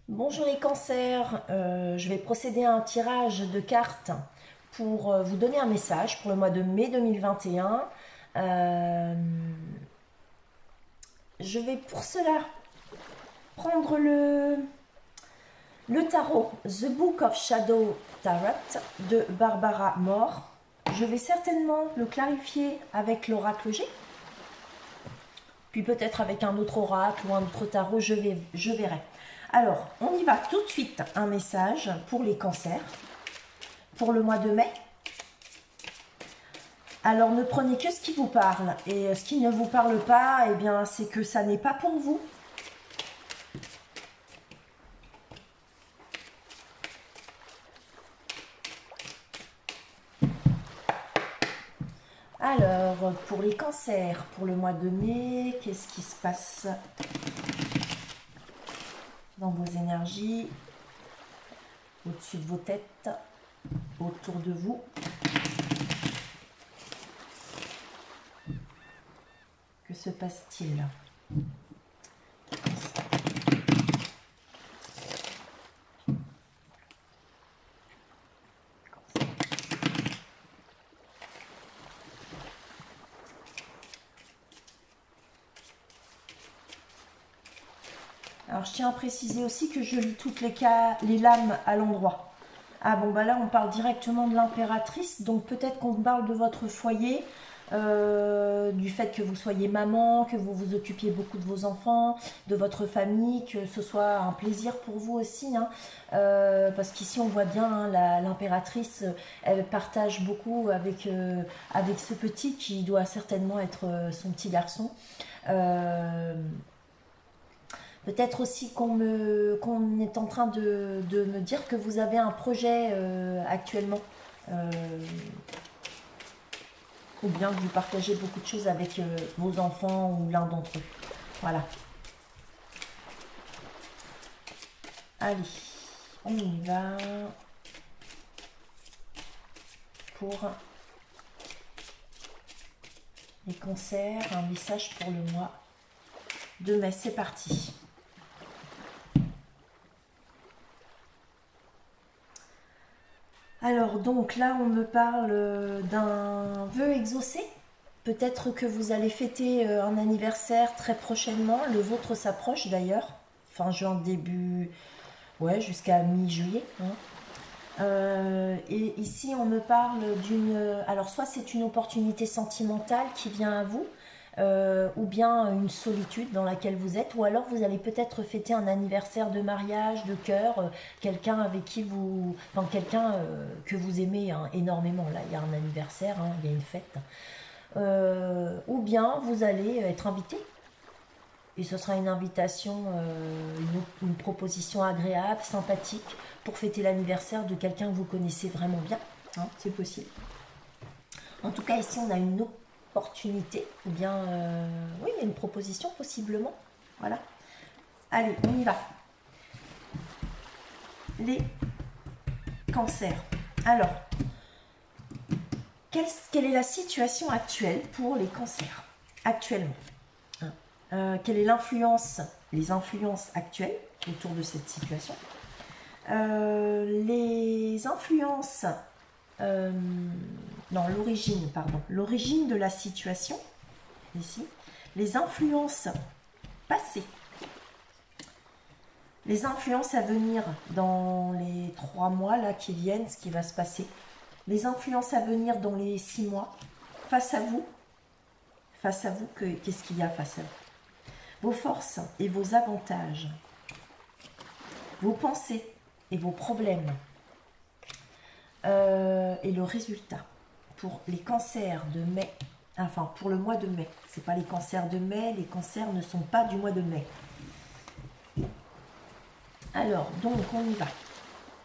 Bonjour les cancers, je vais procéder à un tirage de cartes pour vous donner un message pour le mois de mai 2021. Je vais pour cela prendre le tarot The Book of Shadow Tarot de Barbara Moore. Je vais certainement le clarifier avec l'oracle G, puis peut-être avec un autre oracle ou un autre tarot, je verrai. Alors, on y va tout de suite. Un message pour les cancers, pour le mois de mai. Alors, ne prenez que ce qui vous parle. Et ce qui ne vous parle pas, eh bien, c'est que ça n'est pas pour vous. Alors, pour les cancers, pour le mois de mai, qu'est-ce qui se passe dans vos énergies, au-dessus de vos têtes, autour de vous? Que se passe-t-il? Alors, je tiens à préciser aussi que je lis toutes les lames à l'endroit. Ah bon, bah là, on parle directement de l'impératrice. Donc, peut-être qu'on parle de votre foyer, du fait que vous soyez maman, que vous vous occupiez beaucoup de vos enfants, de votre famille, que ce soit un plaisir pour vous aussi. Hein. Parce qu'ici, on voit bien, hein, l'impératrice, elle partage beaucoup avec ce petit qui doit certainement être son petit garçon. Peut-être aussi qu'on est en train de me dire que vous avez un projet actuellement. Euh, ou bien que vous partagez beaucoup de choses avec vos enfants ou l'un d'entre eux. Voilà. Allez, on y va. Pour les cancers, un message pour le mois de mai. C'est parti. Alors donc là on me parle d'un vœu exaucé. Peut-être que vous allez fêter un anniversaire très prochainement. Le vôtre s'approche d'ailleurs. Fin juin, début... Ouais, jusqu'à mi-juillet. Hein. Et ici on me parle d'une... Alors soit c'est une opportunité sentimentale qui vient à vous, ou bien une solitude dans laquelle vous êtes, ou alors vous allez peut-être fêter un anniversaire de mariage, de cœur, quelqu'un avec qui vous... Enfin, quelqu'un que vous aimez, hein, énormément. Là, il y a un anniversaire, hein, il y a une fête. Ou bien vous allez être invité. Et ce sera une invitation, une proposition agréable, sympathique, pour fêter l'anniversaire de quelqu'un que vous connaissez vraiment bien. Hein, c'est possible. En tout cas, ici, on a une opportunité, ou bien, oui, il y a une proposition possiblement. Voilà. Allez, on y va. Les cancers. Alors, quelle est la situation actuelle pour les cancers? Actuellement. Quelle est l'influence, les influences actuelles autour de cette situation? Les influences... non, l'origine, pardon. L'origine de la situation, ici. Les influences passées. Les influences à venir dans les 3 mois là qui viennent, ce qui va se passer. Les influences à venir dans les 6 mois. Face à vous, qu'est-ce qu'il y a face à vous? Vos forces et vos avantages. Vos pensées et vos problèmes. Et le résultat pour les cancers de mai, enfin pour le mois de mai. C'est pas les cancers de mai, les cancers ne sont pas du mois de mai. Alors, donc on y va.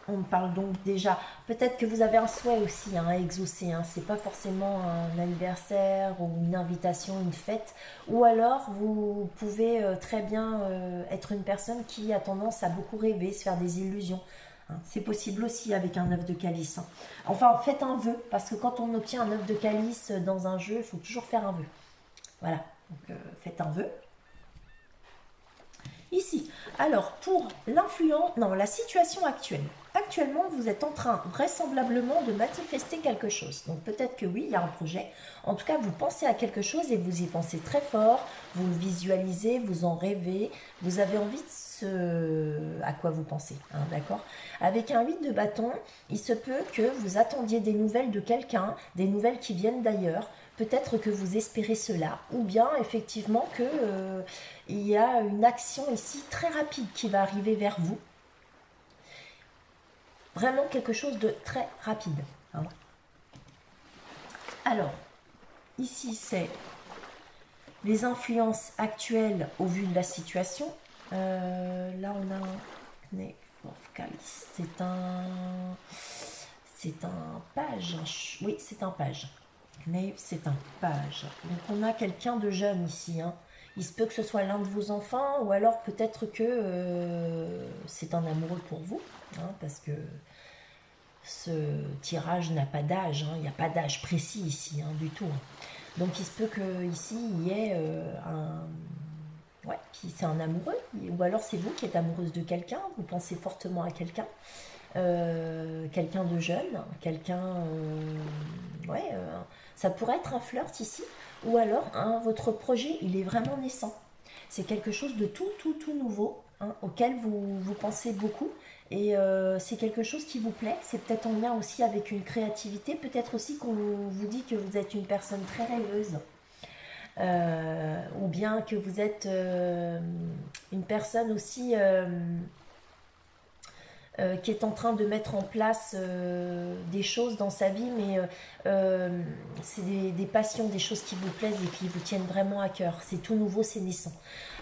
On parle donc déjà, peut-être que vous avez un souhait aussi, hein, à exaucer, hein. C'est pas forcément un anniversaire ou une invitation, une fête, ou alors vous pouvez très bien être une personne qui a tendance à beaucoup rêver, se faire des illusions. Hein. C'est possible aussi avec un œuf de calice. Hein. Enfin, faites un vœu, parce que quand on obtient un œuf de calice dans un jeu, il faut toujours faire un vœu. Voilà, donc faites un vœu. Ici, alors pour l'influence, non, la situation actuelle. Actuellement, vous êtes en train vraisemblablement de manifester quelque chose. Donc peut-être que oui, il y a un projet. En tout cas, vous pensez à quelque chose et vous y pensez très fort. Vous le visualisez, vous en rêvez. Vous avez envie de ce à quoi vous pensez, hein, d'accord? Avec un 8 de bâton, il se peut que vous attendiez des nouvelles de quelqu'un, des nouvelles qui viennent d'ailleurs. Peut-être que vous espérez cela, ou bien effectivement que il y a une action ici très rapide qui va arriver vers vous. Vraiment quelque chose de très rapide, hein. Alors, ici c'est les influences actuelles au vu de la situation. Là on a un Knave of Calice. C'est un page. Oui, c'est un page. Knave, c'est un page. Donc on a quelqu'un de jeune ici, hein. Il se peut que ce soit l'un de vos enfants, ou alors peut-être que c'est un amoureux pour vous, hein, parce que ce tirage n'a pas d'âge, hein. Il n'y a pas d'âge précis ici, hein, du tout. Donc il se peut que ici il y ait ouais, c'est un amoureux, ou alors c'est vous qui êtes amoureuse de quelqu'un, vous pensez fortement à quelqu'un. Quelqu'un de jeune, quelqu'un, ouais, ça pourrait être un flirt ici, ou alors hein, votre projet il est vraiment naissant, c'est quelque chose de tout nouveau, hein, auquel vous pensez beaucoup, et c'est quelque chose qui vous plaît, c'est peut-être en lien aussi avec une créativité, peut-être aussi qu'on vous dit que vous êtes une personne très rêveuse, ou bien que vous êtes une personne aussi qui est en train de mettre en place des choses dans sa vie, mais c'est des passions, des choses qui vous plaisent et qui vous tiennent vraiment à cœur. C'est tout nouveau, c'est naissant.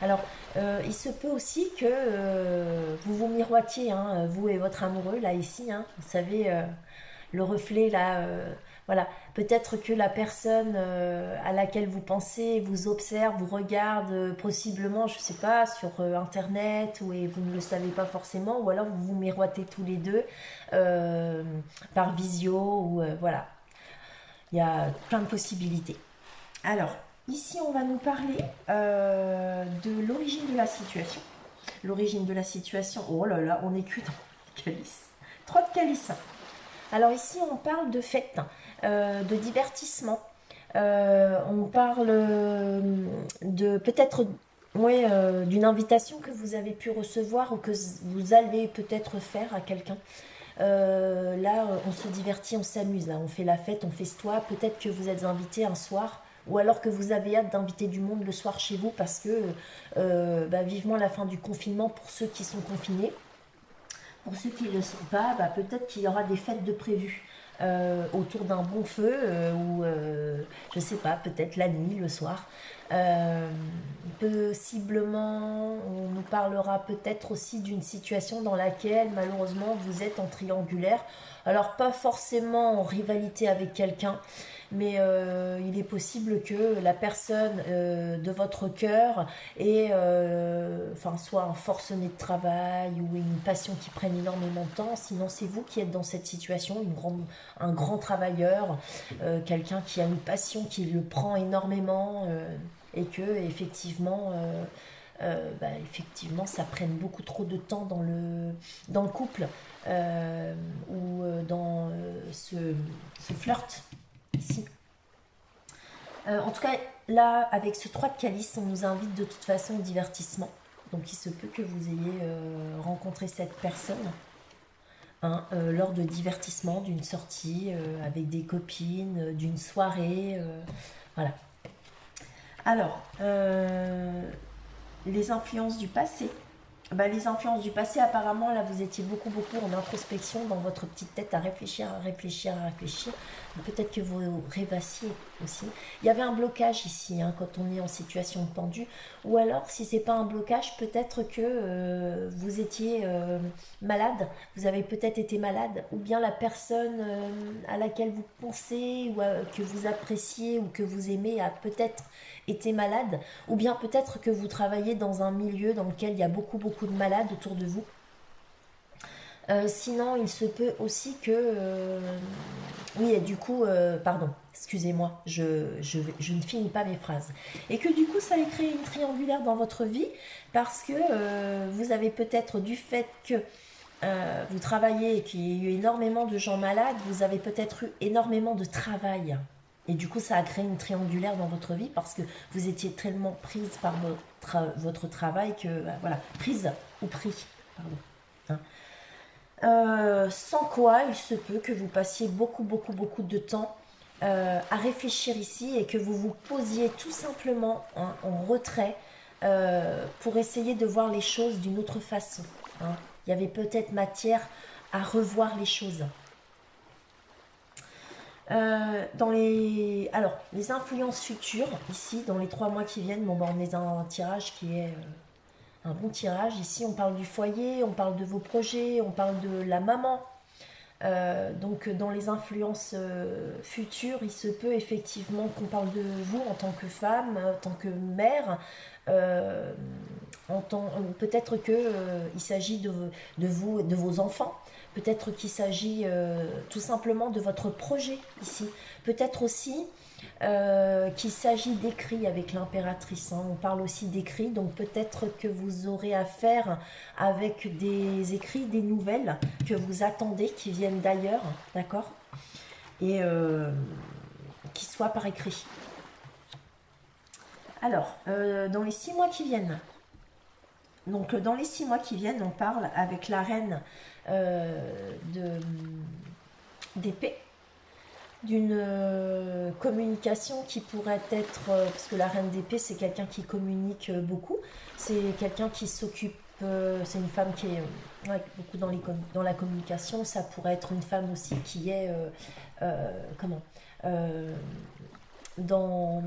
Alors, il se peut aussi que vous vous miroitiez, hein, vous et votre amoureux, là, ici, hein, vous savez, le reflet, là, voilà. Peut-être que la personne à laquelle vous pensez vous observe, vous regarde possiblement, je ne sais pas, sur Internet, et vous ne le savez pas forcément, ou alors vous vous miroitez tous les deux par visio, ou voilà. Il y a plein de possibilités. Alors, ici, on va nous parler de l'origine de la situation. L'origine de la situation, oh là là, on n'est que dans le calice. 3 de calice. Alors ici, on parle de fête, de divertissement. On parle de peut-être ouais, d'une invitation que vous avez pu recevoir ou que vous allez peut-être faire à quelqu'un. Là, on se divertit, on s'amuse, là, on fait la fête, on festoie. Peut-être que vous êtes invité un soir, ou alors que vous avez hâte d'inviter du monde le soir chez vous parce que bah, vivement la fin du confinement pour ceux qui sont confinés. Pour ceux qui ne le sont pas, bah, peut-être qu'il y aura des fêtes de prévues autour d'un bon feu ou je ne sais pas, peut-être la nuit, le soir. Possiblement, on nous parlera peut-être aussi d'une situation dans laquelle malheureusement vous êtes en triangulaire. Alors pas forcément en rivalité avec quelqu'un, mais il est possible que la personne de votre cœur ait enfin, soit un forcené de travail ou une passion qui prenne énormément de temps. Sinon, c'est vous qui êtes dans cette situation, un grand travailleur, quelqu'un qui a une passion qui le prend énormément et que effectivement, bah, effectivement, ça prenne beaucoup trop de temps dans le couple ou dans ce flirt ici. En tout cas, là, avec ce 3 de calice, on nous invite de toute façon au divertissement. Donc, il se peut que vous ayez rencontré cette personne hein, lors de divertissement, d'une sortie avec des copines, d'une soirée. Voilà. Alors, les influences du passé. Bah, les influences du passé, apparemment, là, vous étiez beaucoup en introspection dans votre petite tête à réfléchir. Peut-être que vous rêvassiez aussi. Il y avait un blocage ici, hein, quand on est en situation tendue. Ou alors, si c'est pas un blocage, peut-être que vous étiez malade. Vous avez peut-être été malade. Ou bien la personne à laquelle vous pensez, ou que vous appréciez, ou que vous aimez, a peut-être été malade. Ou bien peut-être que vous travaillez dans un milieu dans lequel il y a beaucoup de malades autour de vous. Sinon, il se peut aussi que... oui, et du coup, pardon, excusez-moi, je ne finis pas mes phrases. Et que du coup, ça ait créé une triangulaire dans votre vie parce que vous avez peut-être du fait que vous travaillez et qu'il y a eu énormément de gens malades, vous avez peut-être eu énormément de travail. Et du coup, ça a créé une triangulaire dans votre vie parce que vous étiez tellement prise par votre travail que, voilà, prise ou pris, pardon. Hein. Sans quoi, il se peut que vous passiez beaucoup, beaucoup, beaucoup de temps à réfléchir ici et que vous vous posiez tout simplement en retrait pour essayer de voir les choses d'une autre façon. Hein. Il y avait peut-être matière à revoir les choses. Alors, les influences futures, ici, dans les 3 mois qui viennent, bon, ben, on est dans un tirage qui est un bon tirage. Ici, on parle du foyer, on parle de vos projets, on parle de la maman. Donc, dans les influences futures, il se peut effectivement qu'on parle de vous en tant que femme, en tant que mère. Euh, Peut-être que il s'agit de vous, de vos enfants. Peut-être qu'il s'agit tout simplement de votre projet ici. Peut-être aussi qu'il s'agit d'écrits avec l'impératrice. Hein. On parle aussi d'écrits, donc peut-être que vous aurez affaire avec des écrits, des nouvelles que vous attendez, qui viennent d'ailleurs, d'accord? Et qui soient par écrit. Alors, dans les 6 mois qui viennent, donc dans les 6 mois qui viennent, on parle avec la reine d'épée d'une communication qui pourrait être, parce que la reine d'épée c'est quelqu'un qui communique beaucoup, c'est quelqu'un qui s'occupe, c'est une femme qui est beaucoup dans la communication, ça pourrait être une femme aussi qui est, comment, euh, dans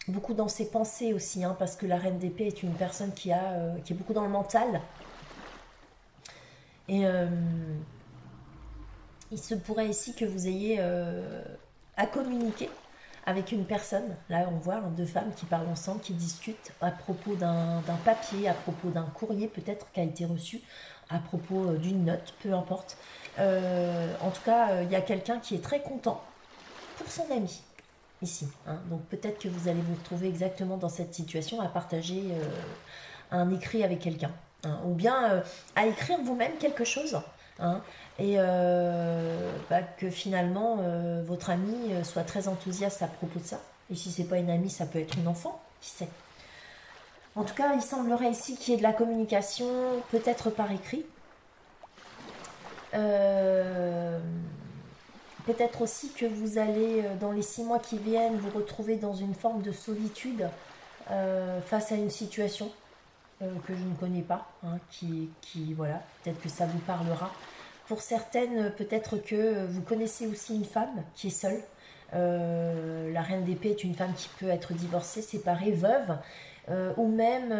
beaucoup dans ses pensées aussi, hein, parce que la reine d'épée est une personne qui est beaucoup dans le mental. Et il se pourrait ici que vous ayez à communiquer avec une personne. Là, on voit deux femmes qui parlent ensemble, qui discutent à propos d'un papier, à propos d'un courrier peut-être qui a été reçu, à propos d'une note, peu importe. En tout cas, il y a quelqu'un qui est très content pour son ami ici. Hein. Donc peut-être que vous allez vous retrouver exactement dans cette situation à partager un écrit avec quelqu'un. Hein, ou bien à écrire vous-même quelque chose. Hein, et que finalement votre ami soit très enthousiaste à propos de ça. Et si c'est pas une amie, ça peut être une enfant, qui sait. En tout cas, il semblerait ici qu'il y ait de la communication, peut-être par écrit. Peut-être aussi que vous allez, dans les 6 mois qui viennent, vous retrouver dans une forme de solitude face à une situation que je ne connais pas, hein, voilà, peut-être que ça vous parlera. Pour certaines, peut-être que vous connaissez aussi une femme qui est seule. La reine d'épée est une femme qui peut être divorcée, séparée, veuve, ou même,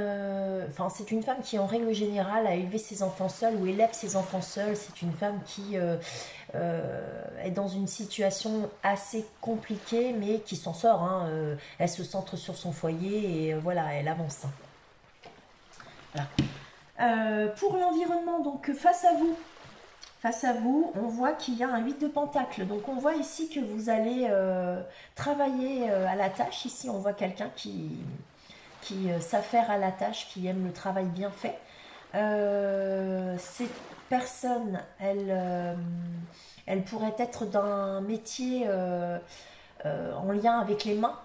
c'est une femme qui en règle générale a élevé ses enfants seuls ou élève ses enfants seuls. C'est une femme qui est dans une situation assez compliquée, mais qui s'en sort. Hein. Elle se centre sur son foyer et voilà, elle avance. Voilà. Pour l'environnement, donc face à vous, on voit qu'il y a un 8 de pentacle. Donc on voit ici que vous allez travailler à la tâche. Ici, on voit quelqu'un qui s'affaire à la tâche, qui aime le travail bien fait. Cette personne, elle pourrait être d'un métier en lien avec les mains,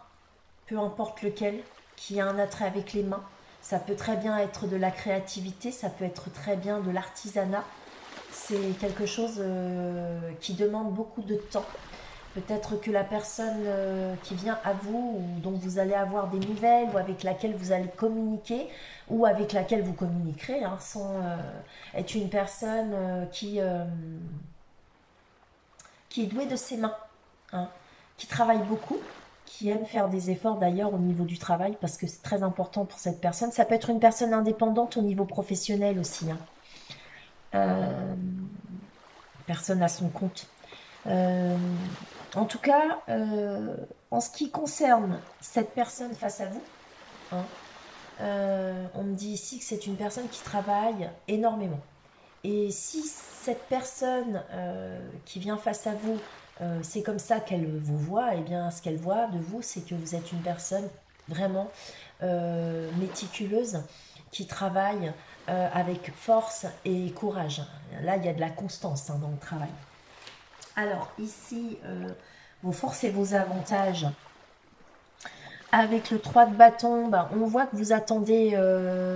peu importe lequel, qui a un attrait avec les mains. Ça peut très bien être de la créativité, ça peut être très bien de l'artisanat. C'est quelque chose qui demande beaucoup de temps. Peut-être que la personne qui vient à vous, ou dont vous allez avoir des nouvelles, ou avec laquelle vous allez communiquer, ou avec laquelle vous communiquerez, hein, est une personne qui est douée de ses mains, hein, qui travaille beaucoup, qui aime faire des efforts d'ailleurs au niveau du travail, parce que c'est très important pour cette personne. Ça peut être une personne indépendante au niveau professionnel aussi. Hein. Personne à son compte. En tout cas, en ce qui concerne cette personne face à vous, hein, on me dit ici que c'est une personne qui travaille énormément. Et si cette personne qui vient face à vous, c'est comme ça qu'elle vous voit, et bien ce qu'elle voit de vous, c'est que vous êtes une personne vraiment méticuleuse, qui travaille avec force et courage. Là, il y a de la constance dans le travail. Alors, ici, vos forces et vos avantages. Avec le 3 de bâton, on voit que vous attendez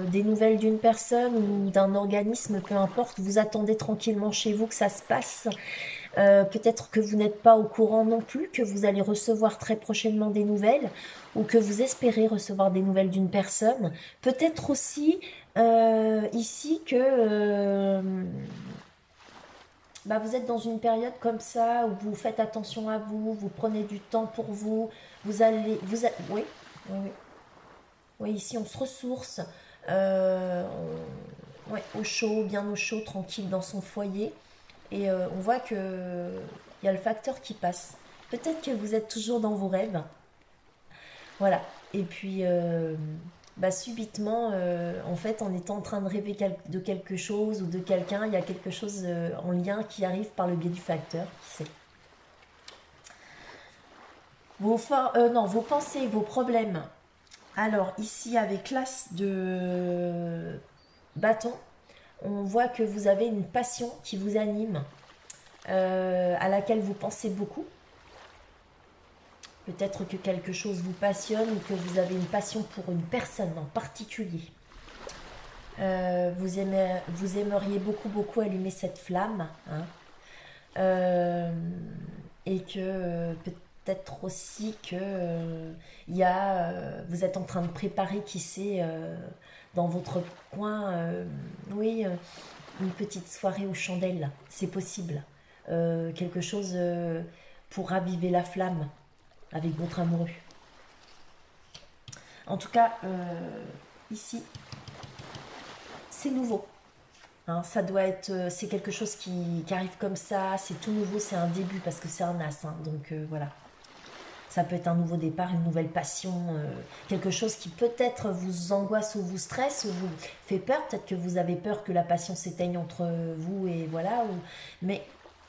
des nouvelles d'une personne ou d'un organisme, peu importe. Vous attendez tranquillement chez vous que ça se passe. Peut-être que vous n'êtes pas au courant non plus, que vous allez recevoir très prochainement des nouvelles ou que vous espérez recevoir des nouvelles d'une personne. Peut-être aussi ici que vous êtes dans une période comme ça où vous faites attention à vous, vous prenez du temps pour vous, oui, oui, oui. Oui, ici on se ressource, ouais, au chaud, bien au chaud, tranquille dans son foyer. Et on voit que il y a le facteur qui passe. Peut-être que vous êtes toujours dans vos rêves. Voilà. Et puis, subitement, en fait, en étant en train de rêver de quelque chose ou de quelqu'un, il y a quelque chose en lien qui arrive par le biais du facteur. Qui sait. Vos pensées, vos problèmes. Alors, ici, avec l'as de bâton, on voit que vous avez une passion qui vous anime, à laquelle vous pensez beaucoup. Peut-être que quelque chose vous passionne ou que vous avez une passion pour une personne en particulier. Vous aimeriez beaucoup, beaucoup allumer cette flamme. Hein. Et que peut-être aussi que vous êtes en train de préparer, qui sait, dans votre coin, oui, une petite soirée aux chandelles. C'est possible. Quelque chose pour raviver la flamme avec votre amoureux. En tout cas, ici, c'est nouveau. Hein, ça doit être, c'est quelque chose qui arrive comme ça, c'est tout nouveau, c'est un début parce que c'est un as. Hein, donc voilà. Ça peut être un nouveau départ, une nouvelle passion, quelque chose qui peut-être vous angoisse ou vous stresse ou vous fait peur. Peut-être que vous avez peur que la passion s'éteigne entre vous et voilà. Mais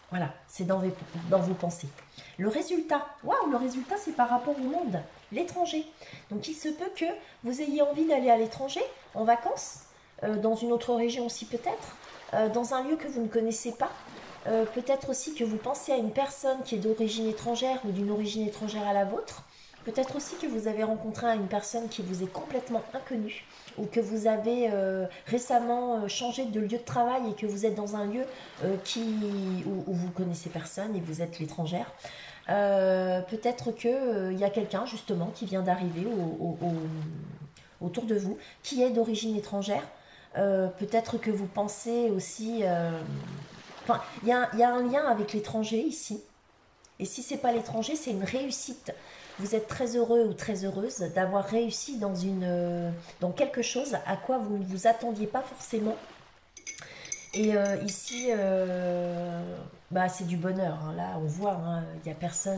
voilà, c'est dans vos pensées. Le résultat, waouh, le résultat c'est par rapport au monde, l'étranger. Donc il se peut que vous ayez envie d'aller à l'étranger, en vacances, dans une autre région aussi peut-être, dans un lieu que vous ne connaissez pas. Peut-être aussi que vous pensez à une personne qui est d'origine étrangère ou d'une origine étrangère à la vôtre. Peut-être aussi que vous avez rencontré une personne qui vous est complètement inconnue ou que vous avez récemment changé de lieu de travail et que vous êtes dans un lieu où vous connaissez personne et vous êtes l'étrangère. Peut-être qu'il y a quelqu'un justement qui vient d'arriver autour de vous qui est d'origine étrangère. Peut-être que vous pensez aussi... Enfin, il y a un lien avec l'étranger ici. Et si c'est pas l'étranger, c'est une réussite. Vous êtes très heureux ou très heureuse d'avoir réussi dans quelque chose à quoi vous ne vous attendiez pas forcément. Et ici, c'est du bonheur. Hein. Là, on voit, hein, y a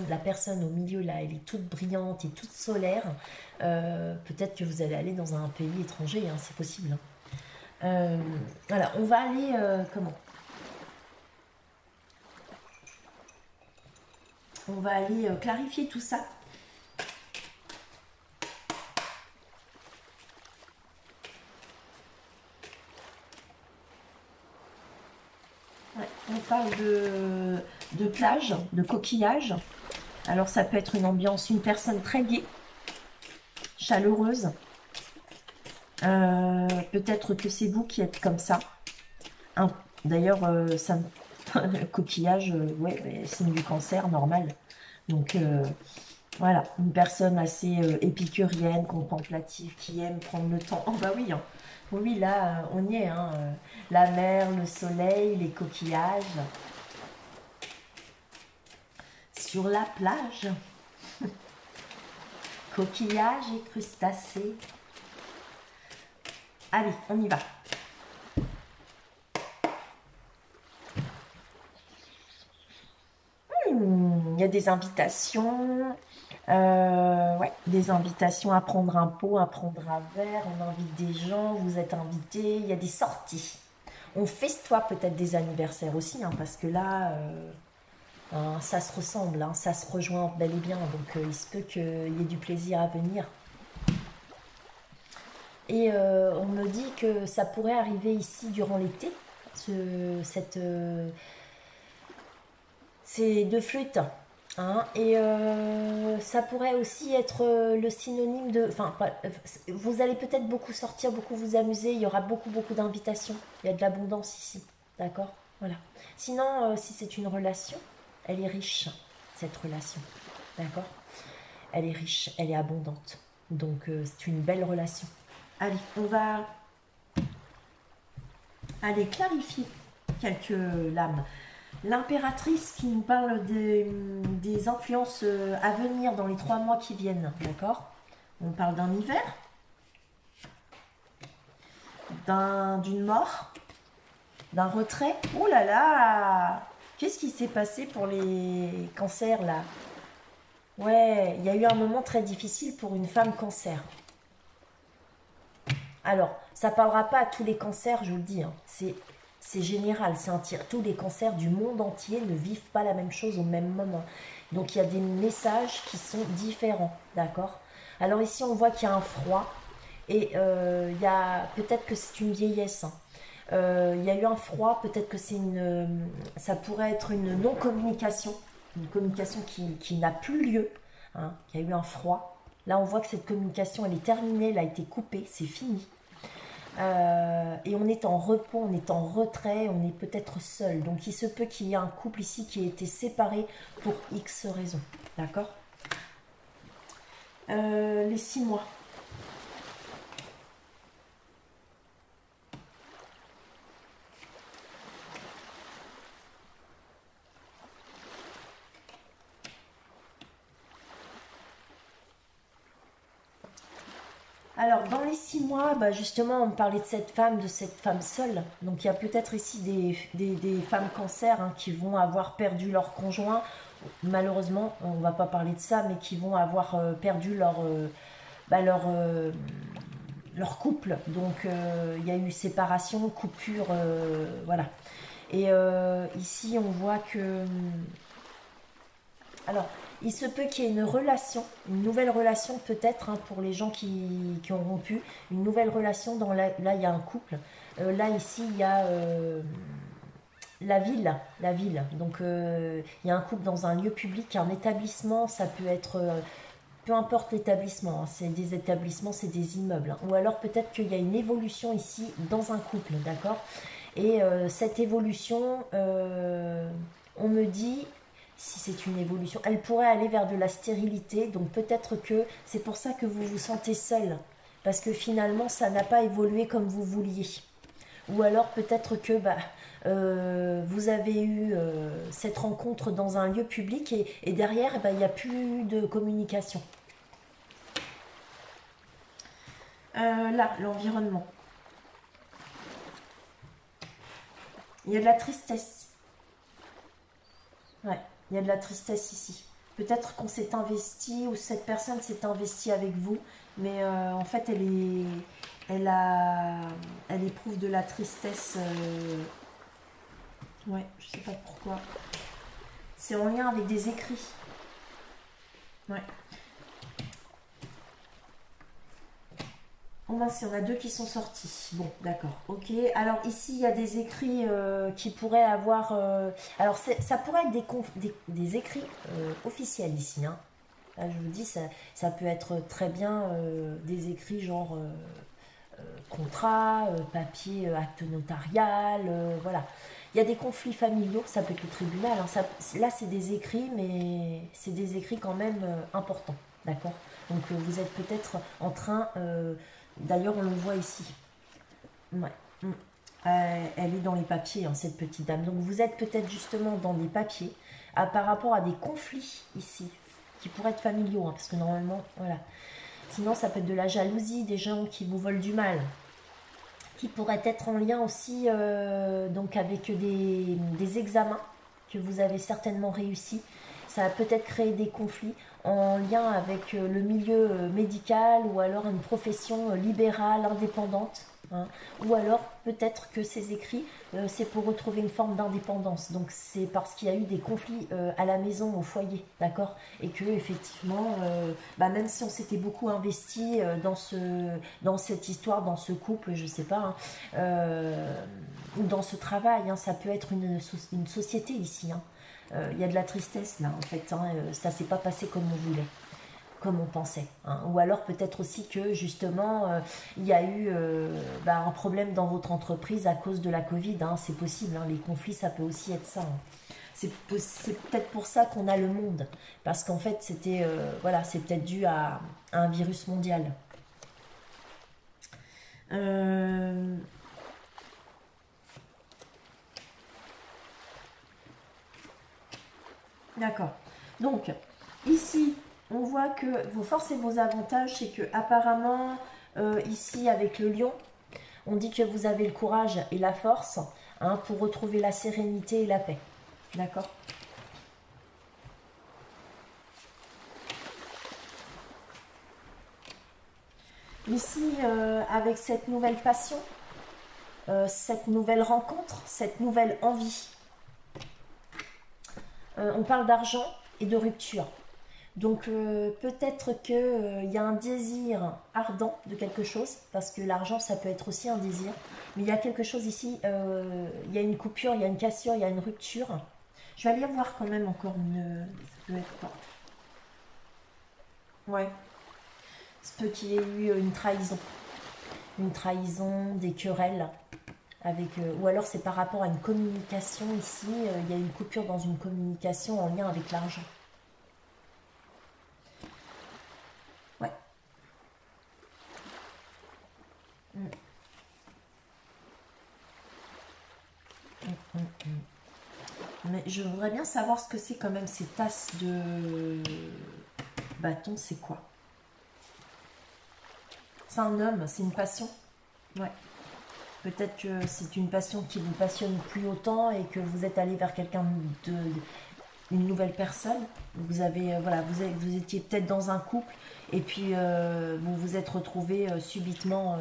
la personne au milieu, là, elle est toute brillante et toute solaire. Peut-être que vous allez aller dans un pays étranger, hein, c'est possible. Hein. Voilà, on va aller... comment On va aller clarifier tout ça. Ouais, on parle de plage, de coquillage. Alors ça peut être une ambiance, une personne très gaie, chaleureuse. Peut-être que c'est vous qui êtes comme ça. Hein, d'ailleurs, ça me le coquillage, ouais, signe du cancer, normal. Donc, voilà, une personne assez épicurienne, contemplative, qui aime prendre le temps. Oh bah oui, hein. Oui, là, on y est. Hein. La mer, le soleil, les coquillages. Sur la plage. Coquillages et crustacés. Allez, on y va. Il y a des invitations, ouais, des invitations à prendre un pot, à prendre un verre, on invite des gens, vous êtes invités, il y a des sorties. On festoie peut-être des anniversaires aussi, hein, parce que là, hein, ça se ressemble, hein, ça se rejoint bel et bien. Donc il se peut qu'il y ait du plaisir à venir. Et on me dit que ça pourrait arriver ici durant l'été, ces deux flûtes. Hein, et ça pourrait aussi être le synonyme de... Enfin, vous allez peut-être beaucoup sortir, beaucoup vous amuser, il y aura beaucoup, beaucoup d'invitations. Il y a de l'abondance ici, d'accord? Voilà. Sinon, si c'est une relation, elle est riche, cette relation, d'accord? Elle est riche, elle est abondante. Donc, c'est une belle relation. Allez, on va aller clarifier quelques lames. L'impératrice qui nous parle des influences à venir dans les 3 mois qui viennent, d'accord? On parle d'un hiver, d'une mort, d'un retrait. Oh là là! Qu'est-ce qui s'est passé pour les cancers là? Ouais, il y a eu un moment très difficile pour une femme cancer. Alors, ça ne parlera pas à tous les cancers, je vous le dis, hein. C'est général, c'est un tir. Tous les cancers du monde entier ne vivent pas la même chose au même moment. Donc il y a des messages qui sont différents, d'accord? Alors ici on voit qu'il y a un froid et il y a peut-être que c'est une vieillesse. Hein. Il y a eu un froid, peut-être que ça pourrait être une non-communication, une communication qui n'a plus lieu. Hein. Il y a eu un froid. Là on voit que cette communication elle est terminée, elle a été coupée, c'est fini. Et on est en repos, on est en retrait, on est peut-être seul. Donc il se peut qu'il y ait un couple ici qui ait été séparé pour X raisons. D'accord? Les 6 mois. Alors, dans les 6 mois, bah, justement, on parlait de cette femme seule. Donc, il y a peut-être ici des femmes cancer hein, qui vont avoir perdu leur conjoint. Malheureusement, on ne va pas parler de ça, mais qui vont avoir perdu leur couple. Donc, il y a eu séparation, coupure, voilà. Et ici, on voit que... Alors, il se peut qu'il y ait une relation, une nouvelle relation peut-être hein, pour les gens qui ont rompu, une nouvelle relation. Là, il y a un couple. Là, ici, il y a la ville. Donc, il y a un couple dans un lieu public, un établissement. Ça peut être, peu importe l'établissement. Hein, c'est des établissements, c'est des immeubles. Hein. Ou alors peut-être qu'il y a une évolution ici dans un couple, d'accord? Et cette évolution, on me dit si c'est une évolution, elle pourrait aller vers de la stérilité. Donc peut-être que c'est pour ça que vous vous sentez seul. Parce que finalement, ça n'a pas évolué comme vous vouliez. Ou alors peut-être que vous avez eu cette rencontre dans un lieu public et derrière, il n'y a plus de communication. Là, l'environnement. Il y a de la tristesse. Ouais. Il y a de la tristesse ici. Peut-être qu'on s'est investi ou cette personne s'est investie avec vous, mais en fait, elle éprouve de la tristesse. Ouais, je sais pas pourquoi. C'est en lien avec des écrits. Ouais. Oh mince, il y en a 2 qui sont sortis. Bon, d'accord. Ok. Alors ici, il y a des écrits qui pourraient avoir... alors, ça pourrait être des écrits officiels ici. Hein. Là, je vous dis, ça peut être très bien des écrits genre contrat, papier, acte notarial, voilà. Il y a des conflits familiaux, ça peut être le tribunal. Hein. Là, c'est des écrits, mais c'est des écrits quand même importants. D'accord? Donc, vous êtes peut-être en train... D'ailleurs, on le voit ici. Ouais. Elle est dans les papiers, hein, cette petite dame. Donc, vous êtes peut-être justement dans des papiers par rapport à des conflits ici, qui pourraient être familiaux, hein, parce que normalement, voilà. Sinon, ça peut être de la jalousie, des gens qui vous veulent du mal, qui pourraient être en lien aussi donc avec des examens que vous avez certainement réussi. Ça a peut-être créé des conflits en lien avec le milieu médical ou alors une profession libérale, indépendante. hein. Ou alors peut-être que ces écrits, c'est pour retrouver une forme d'indépendance. Donc c'est parce qu'il y a eu des conflits à la maison, au foyer, d'accord? Et que effectivement, bah, même si on s'était beaucoup investi dans cette histoire, dans ce couple, je sais pas, hein, ou dans ce travail, hein, ça peut être une société ici, hein. Il y a de la tristesse là, en fait, hein, ça s'est pas passé comme on voulait, comme on pensait, hein. Ou alors peut-être aussi que justement il y a eu bah, un problème dans votre entreprise à cause de la Covid, hein. C'est possible, hein. Les conflits, ça peut aussi être ça, hein. C'est peut-être pour ça qu'on a le monde, parce qu'en fait c'était voilà, c'est peut-être dû à un virus mondial. Euh, D'accord. Donc, ici, on voit que vos forces et vos avantages, c'est que apparemment, ici, avec le lion, on dit que vous avez le courage et la force, hein, pour retrouver la sérénité et la paix. D'accord. Ici, avec cette nouvelle passion, cette nouvelle rencontre, cette nouvelle envie, on parle d'argent et de rupture. Donc peut-être qu'il y a un désir ardent de quelque chose, parce que l'argent ça peut être aussi un désir, mais il y a quelque chose ici, il y a une coupure, il y a une cassure, il y a une rupture. Je vais aller voir quand même encore une... Ça peut être quoi? Ouais, il se peut qu'il y ait eu une trahison, des querelles, avec, ou alors c'est par rapport à une communication ici, il y a une coupure dans une communication en lien avec l'argent. Ouais. Mm, mm, mm, mm. Mais je voudrais bien savoir ce que c'est quand même ces tasses de bâton, c'est quoi? C'est un homme, c'est une passion? Ouais. Peut-être que c'est une passion qui vous passionne plus autant et que vous êtes allé vers quelqu'un de une nouvelle personne. Vous avez voilà, vous étiez peut-être dans un couple et puis vous vous êtes retrouvé subitement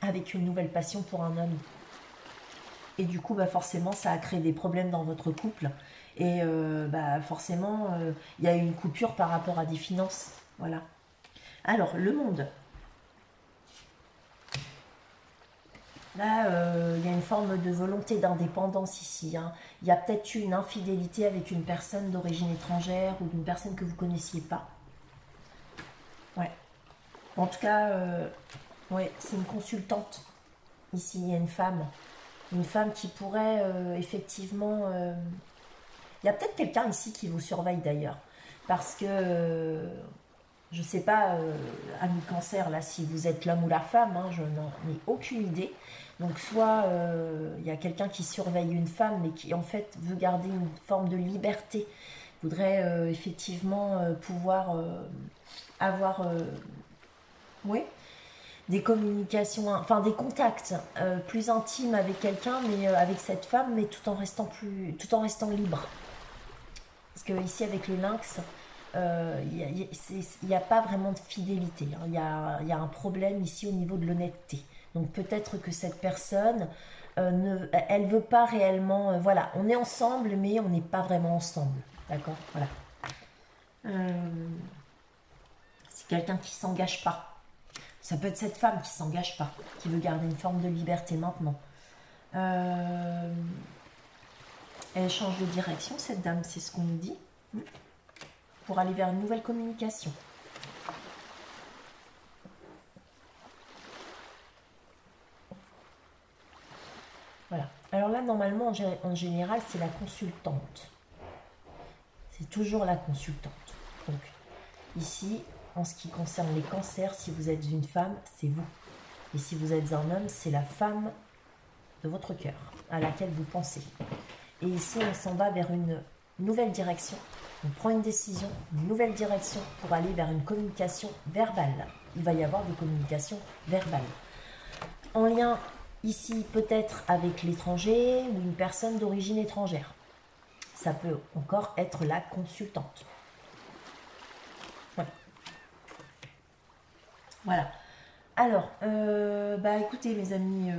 avec une nouvelle passion pour un homme. Et du coup, bah, forcément, ça a créé des problèmes dans votre couple. Et bah, forcément, il y a eu une coupure par rapport à des finances. Voilà. Alors, le monde. Là, il y a une forme de volonté d'indépendance ici, hein. Il y a peut-être eu une infidélité avec une personne d'origine étrangère ou d'une personne que vous ne connaissiez pas. Ouais. En tout cas, ouais, c'est une consultante. Ici, il y a une femme. Une femme qui pourrait effectivement... il y a peut-être quelqu'un ici qui vous surveille d'ailleurs. Parce que, je ne sais pas, ami cancer, là, si vous êtes l'homme ou la femme, hein, je n'en ai aucune idée. Donc soit il y a quelqu'un qui surveille une femme, mais qui en fait veut garder une forme de liberté. Voudrait effectivement pouvoir avoir... oui, des communications, enfin des contacts plus intimes avec quelqu'un, mais avec cette femme, mais tout en restant libre. Parce que ici avec le lynx, il n'y a pas vraiment de fidélité, hein. Il y a un problème ici au niveau de l'honnêteté. Donc peut-être que cette personne, elle veut pas réellement. Voilà, on est ensemble, mais on n'est pas vraiment ensemble. D'accord. Voilà. Euh, c'est quelqu'un qui s'engage pas. Ça peut être cette femme qui s'engage pas, qui veut garder une forme de liberté maintenant. Euh, Elle change de direction, cette dame, c'est ce qu'on nous dit, pour aller vers une nouvelle communication. Voilà. Alors là, normalement, en général, c'est la consultante. C'est toujours la consultante. Donc, ici, en ce qui concerne les cancers, si vous êtes une femme, c'est vous. Et si vous êtes un homme, c'est la femme de votre cœur, à laquelle vous pensez. Et ici, on s'en va vers une nouvelle direction. On prend une décision, une nouvelle direction pour aller vers une communication verbale. Il va y avoir des communications verbales. En lien ici peut-être avec l'étranger ou une personne d'origine étrangère. Ça peut encore être la consultante. Voilà. Voilà. Alors, bah écoutez mes amis,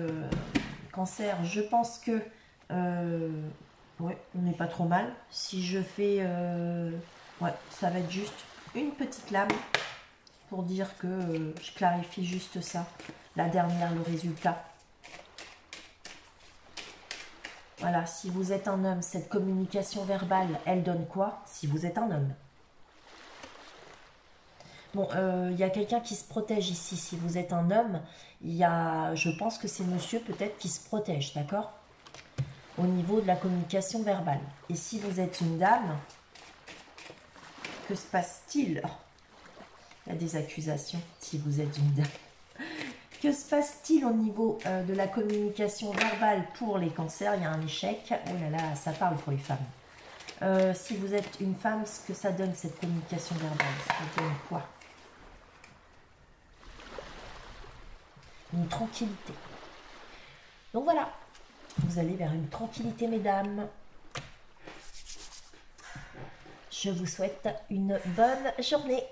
cancer, je pense que ouais, on n'est pas trop mal. Si je fais, ouais, ça va être juste une petite lame pour dire que je clarifie juste ça. La dernière, le résultat. Voilà, si vous êtes un homme, cette communication verbale, elle donne quoi? Si vous êtes un homme. Bon, il y a quelqu'un qui se protège ici. Si vous êtes un homme, je pense que c'est monsieur peut-être qui se protège, d'accord? Au niveau de la communication verbale. Et si vous êtes une dame, que se passe-t-il? Il y a des accusations, si vous êtes une dame. Que se passe-t-il au niveau de la communication verbale pour les cancers? Il y a un échec. Oh là là, ça parle pour les femmes. Si vous êtes une femme, ce que ça donne cette communication verbale, ça donne quoi? Une tranquillité. Donc voilà, vous allez vers une tranquillité, mesdames. Je vous souhaite une bonne journée.